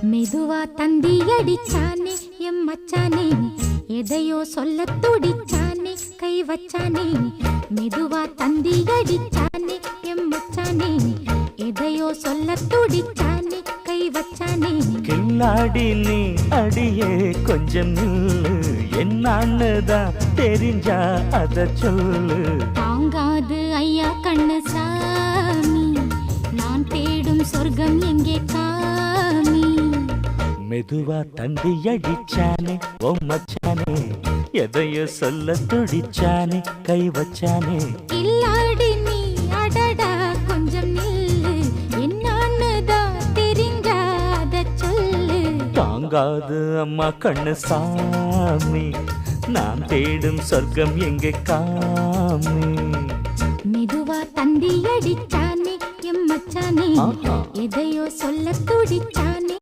மெதுவா தந்தி அடிச்சானே எம் மச்சானே, எதையோ சொல்ல துடிச்சானே கை வச்சானே. மெதுவா தந்தி அடிச்சானே எம் மச்சானே, எதையோ சொல்ல துடிச்சானே கை வச்சானே. கில்லாடி நீ அடியே கொஞ்சம் நில்லு, என்னான்னுதான் தெரிஞ்சா அத சொல்லு. தாங்காது ஐயா கண்ணு சாமி, நான் தேடும் சொர்க்கம் எங்கே காமி. மெதுவா தந்தி அடிச்சானே ஓ மச்சானே, எதையோ சொல்ல துடிச்சானே கை வச்சானே. கில்லாடி நீ அடடா கொஞ்சம் நில்லு, என்னான்னுதான் தெரிஞ்சாத சொல்லு. தாங்காது அம்மா கண்ணு சாமி, நான் தேடும் சொர்க்கம் எங்கே காமி. மெதுவா தந்தி அடிச்சானே எம் மச்சானே, எதையோ சொல்ல துடிச்சானே